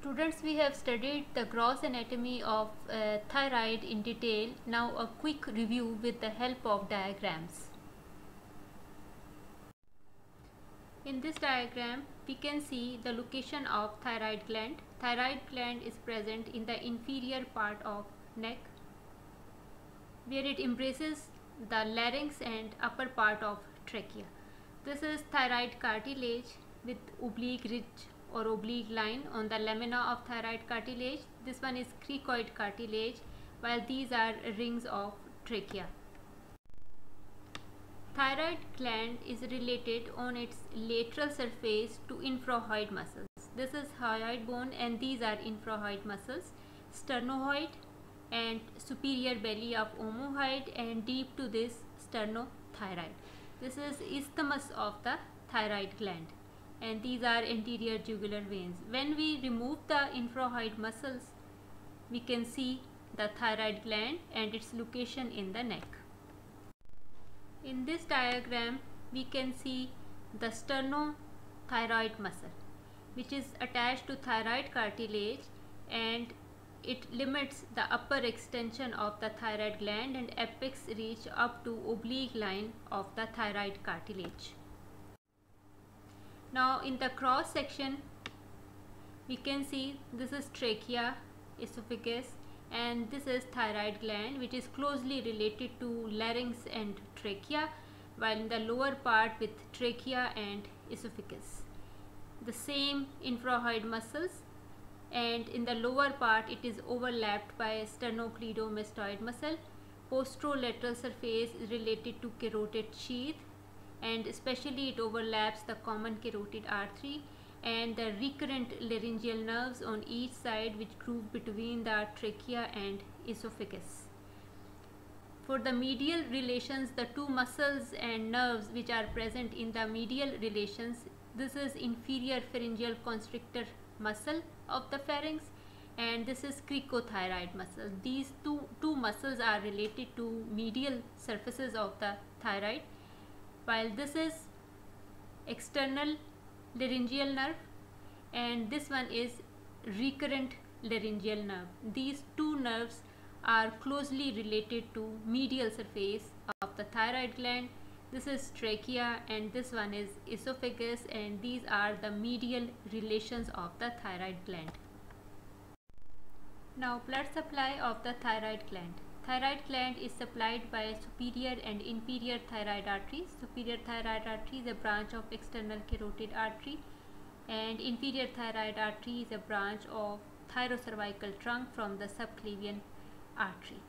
Students, we have studied the gross anatomy of thyroid in detail. Now a quick review with the help of diagrams. In this diagram, we can see the location of thyroid gland. Thyroid gland is present in the inferior part of neck, where it embraces the larynx and upper part of trachea. This is thyroid cartilage with oblique ridge or oblique line on the lamina of thyroid cartilage. This one is cricoid cartilage, while these are rings of trachea. Thyroid gland is related on its lateral surface to infrahyoid muscles. This is hyoid bone and these are infrahyoid muscles, sternohyoid and superior belly of omohyoid, and deep to this sternothyroid. This is isthmus of the thyroid gland, and these are anterior jugular veins. When we remove the infrahyoid muscles, we can see the thyroid gland and its location in the neck. In this diagram, we can see the sternothyroid muscle, which is attached to thyroid cartilage, and it limits the upper extension of the thyroid gland, and apex reach up to oblique line of the thyroid cartilage. Now in the cross section, we can see this is trachea, esophagus, and this is thyroid gland, which is closely related to larynx and trachea, while in the lower part with trachea and esophagus. The same infrahyoid muscles, and in the lower part it is overlapped by sternocleidomastoid muscle. Posterolateral surface is related to carotid sheath, and especially it overlaps the common carotid artery and the recurrent laryngeal nerves on each side, which groove between the trachea and esophagus. For the medial relations, the two muscles and nerves which are present in the medial relations, this is inferior pharyngeal constrictor muscle of the pharynx, and this is cricothyroid muscle. These two muscles are related to medial surfaces of the thyroid, while this is external laryngeal nerve and this one is recurrent laryngeal nerve. These two nerves are closely related to medial surface of the thyroid gland. This is trachea and this one is esophagus, and these are the medial relations of the thyroid gland. Now blood supply of the thyroid gland. Thyroid gland is supplied by superior and inferior thyroid arteries. Superior thyroid artery is a branch of external carotid artery, and inferior thyroid artery is a branch of thyrocervical trunk from the subclavian artery.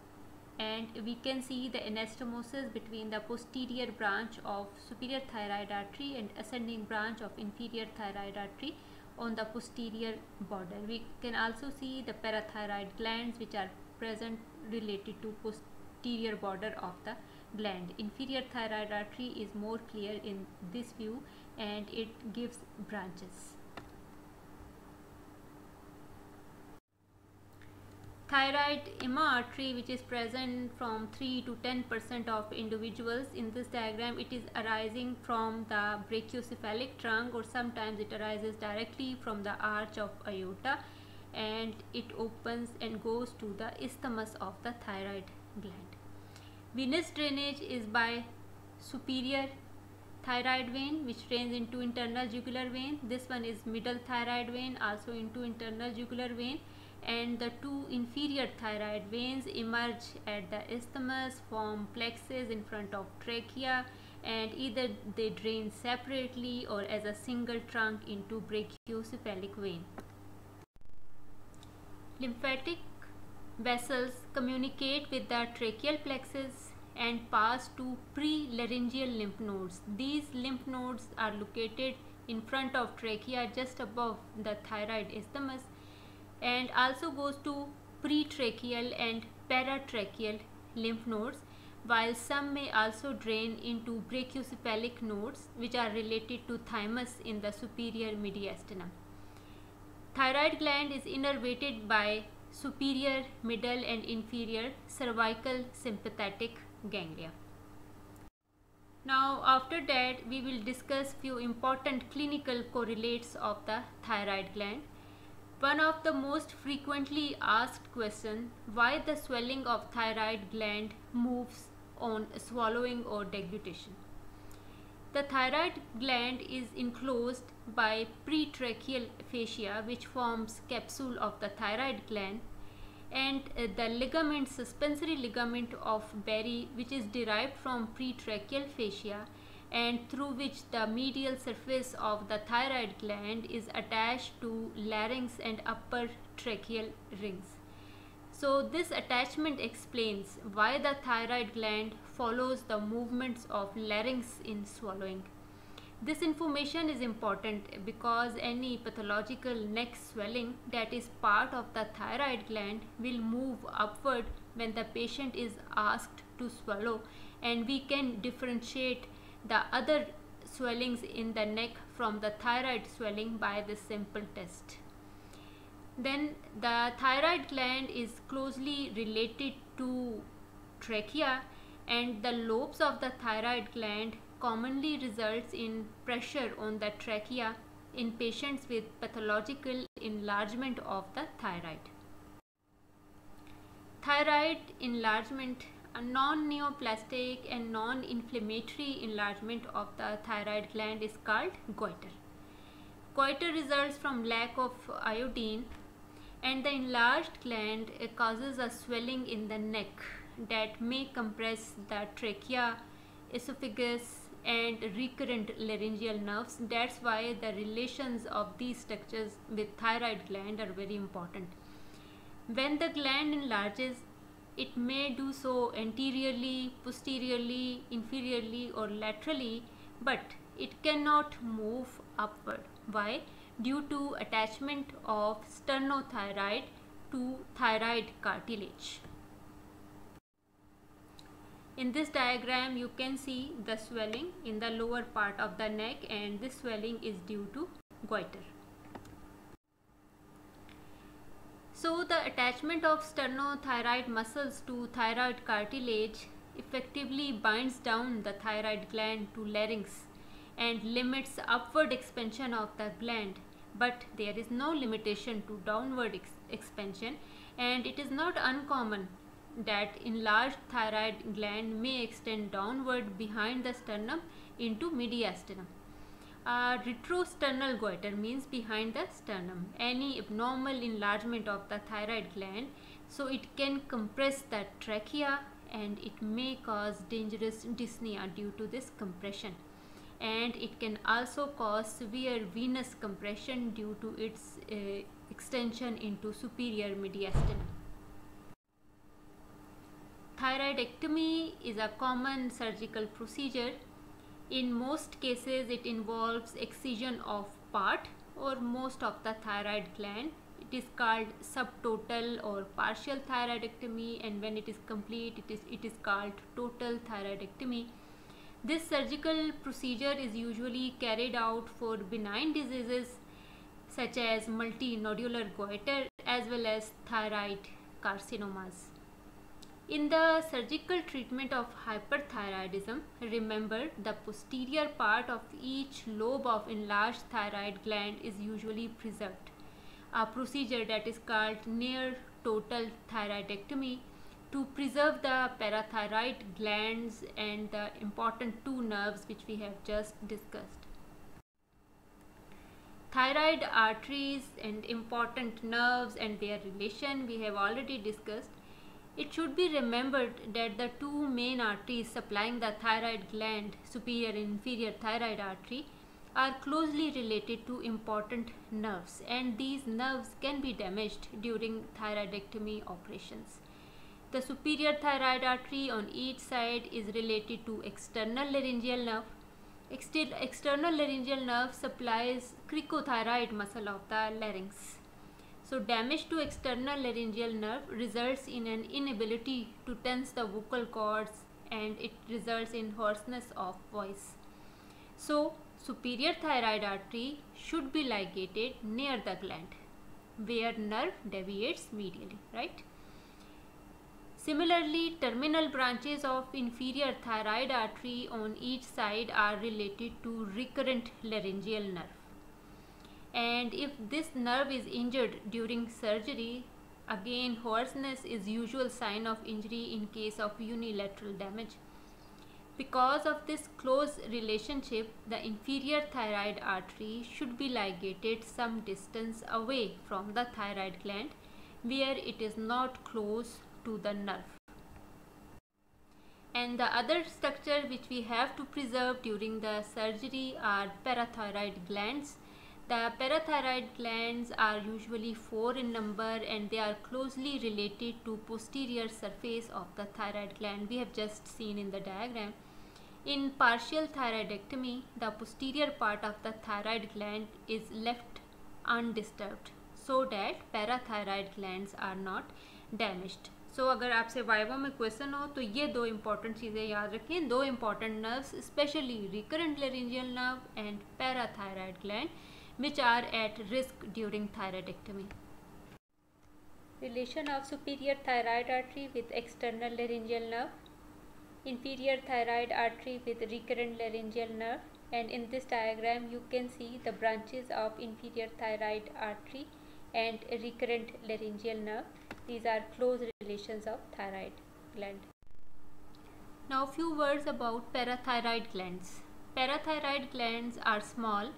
And we can see the anastomosis between the posterior branch of superior thyroid artery and ascending branch of inferior thyroid artery on the posterior border. We can also see the parathyroid glands which are present related to posterior border of the gland. Inferior thyroid artery is more clear in this view and it gives branches. Thyroid emma artery, which is present from 3 to 10% of individuals. In this diagram, it is arising from the brachiocephalic trunk, or sometimes it arises directly from the arch of aorta, and it opens and goes to the isthmus of the thyroid gland. Venous drainage is by superior thyroid vein, which drains into internal jugular vein. This one is middle thyroid vein, also into internal jugular vein, and the two inferior thyroid veins emerge at the isthmus, form plexus in front of trachea, and either they drain separately or as a single trunk into brachiocephalic vein. Lymphatic vessels communicate with the tracheal plexus and pass to pre-laryngeal lymph nodes. These lymph nodes are located in front of trachea just above the thyroid isthmus, and also goes to pretracheal and paratracheal lymph nodes, while some may also drain into brachiocephalic nodes which are related to thymus in the superior mediastinum. Thyroid gland is innervated by superior, middle and inferior cervical sympathetic ganglia. Now after that we will discuss few important clinical correlates of the thyroid gland. One of the most frequently asked questions, why the swelling of thyroid gland moves on swallowing or deglutition. The thyroid gland is enclosed by pretracheal fascia, which forms capsule of the thyroid gland, and the ligament, suspensory ligament of Berry, which is derived from pretracheal fascia and through which the medial surface of the thyroid gland is attached to larynx and upper tracheal rings. So this attachment explains why the thyroid gland follows the movements of larynx in swallowing. This information is important because any pathological neck swelling that is part of the thyroid gland will move upward when the patient is asked to swallow, and we can differentiate the other swellings in the neck from the thyroid swelling by this simple test. Then the thyroid gland is closely related to trachea, and the lobes of the thyroid gland commonly results in pressure on the trachea in patients with pathological enlargement of the thyroid. Thyroid enlargement, a non-neoplastic and non-inflammatory enlargement of the thyroid gland, is called goiter. Goiter results from lack of iodine, and the enlarged gland causes a swelling in the neck that may compress the trachea, esophagus, and recurrent laryngeal nerves. That's why the relations of these structures with thyroid gland are very important. When the gland enlarges, it may do so anteriorly, posteriorly, inferiorly, or laterally, but it cannot move upward. Why? Due to attachment of sternothyroid to thyroid cartilage. In this diagram, you can see the swelling in the lower part of the neck, and this swelling is due to goiter. So the attachment of sternothyroid muscles to thyroid cartilage effectively binds down the thyroid gland to larynx and limits upward expansion of the gland, but there is no limitation to downward expansion, and it is not uncommon that enlarged thyroid gland may extend downward behind the sternum into mediastinum. Retrosternal goiter means behind the sternum. Any abnormal enlargement of the thyroid gland, so it can compress the trachea, and it may cause dangerous dyspnea due to this compression, and it can also cause severe venous compression due to its extension into superior mediastinum. Thyroidectomy is a common surgical procedure. In most cases, it involves excision of part or most of the thyroid gland. It is called subtotal or partial thyroidectomy, and when it is complete, it is called total thyroidectomy. This surgical procedure is usually carried out for benign diseases such as multinodular goiter as well as thyroid carcinomas. In the surgical treatment of hyperthyroidism, remember the posterior part of each lobe of enlarged thyroid gland is usually preserved. A procedure that is called near total thyroidectomy to preserve the parathyroid glands and the important two nerves which we have just discussed. Thyroid arteries and important nerves and their relation we have already discussed. It should be remembered that the two main arteries supplying the thyroid gland, superior and inferior thyroid artery, are closely related to important nerves, and these nerves can be damaged during thyroidectomy operations. The superior thyroid artery on each side is related to external laryngeal nerve. External laryngeal nerve supplies cricothyroid muscle of the larynx. So damage to external laryngeal nerve results in an inability to tense the vocal cords, and it results in hoarseness of voice. So superior thyroid artery should be ligated near the gland where nerve deviates medially, right? Similarly, terminal branches of inferior thyroid artery on each side are related to recurrent laryngeal nerve. And if this nerve is injured during surgery, again hoarseness is usual sign of injury in case of unilateral damage. Because of this close relationship, the inferior thyroid artery should be ligated some distance away from the thyroid gland where it is not close to the nerve. And the other structure which we have to preserve during the surgery are parathyroid glands. The parathyroid glands are usually 4 in number and they are closely related to posterior surface of the thyroid gland. We have just seen in the diagram. In partial thyroidectomy, the posterior part of the thyroid gland is left undisturbed so that parathyroid glands are not damaged. So अगर आपसे viva में question हो तो ये दो important चीज़ें याद रखें. दो important nerves specially recurrent laryngeal nerve and parathyroid gland which are at risk during thyroidectomy. Relation of superior thyroid artery with external laryngeal nerve, inferior thyroid artery with recurrent laryngeal nerve, and in this diagram you can see the branches of inferior thyroid artery and recurrent laryngeal nerve. These are close relations of thyroid gland. Now few words about parathyroid glands. Parathyroid glands are small,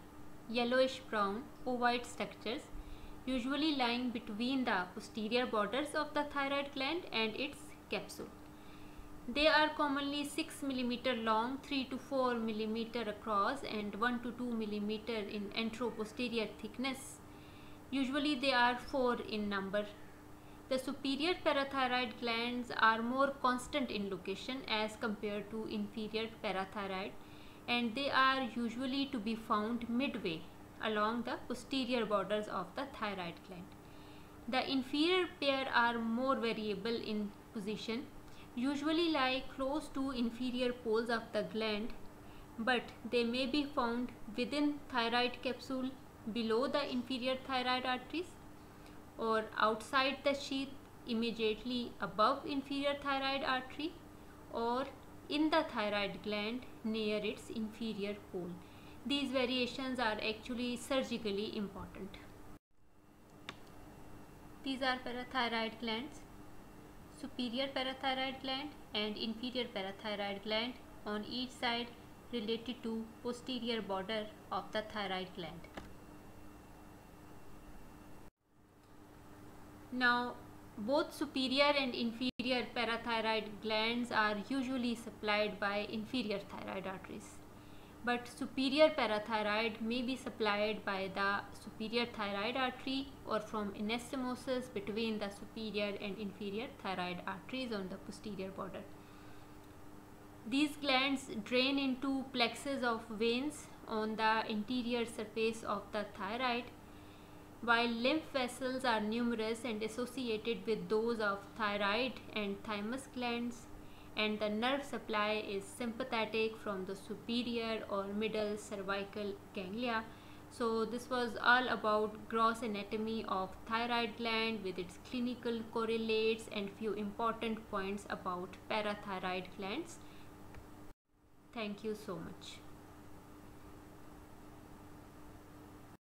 yellowish brown ovoid structures usually lying between the posterior borders of the thyroid gland and its capsule. They are commonly 6 mm long, 3 to 4 mm across and 1 to 2 mm in anteroposterior thickness. Usually they are 4 in number. The superior parathyroid glands are more constant in location as compared to inferior parathyroid, and they are usually to be found midway along the posterior borders of the thyroid gland. The inferior pair are more variable in position, usually lie close to inferior poles of the gland, but they may be found within thyroid capsule below the inferior thyroid arteries or outside the sheath immediately above inferior thyroid artery or in the thyroid gland near its inferior pole. These variations are actually surgically important. These are parathyroid glands, superior parathyroid gland and inferior parathyroid gland on each side related to posterior border of the thyroid gland. Now, both superior and inferior parathyroid glands are usually supplied by inferior thyroid arteries, but superior parathyroid may be supplied by the superior thyroid artery or from anastomosis between the superior and inferior thyroid arteries on the posterior border. These glands drain into plexus of veins on the interior surface of the thyroid, while lymph vessels are numerous and associated with those of thyroid and thymus glands, and the nerve supply is sympathetic from the superior or middle cervical ganglia. So this was all about gross anatomy of thyroid gland with its clinical correlates and few important points about parathyroid glands. Thank you so much.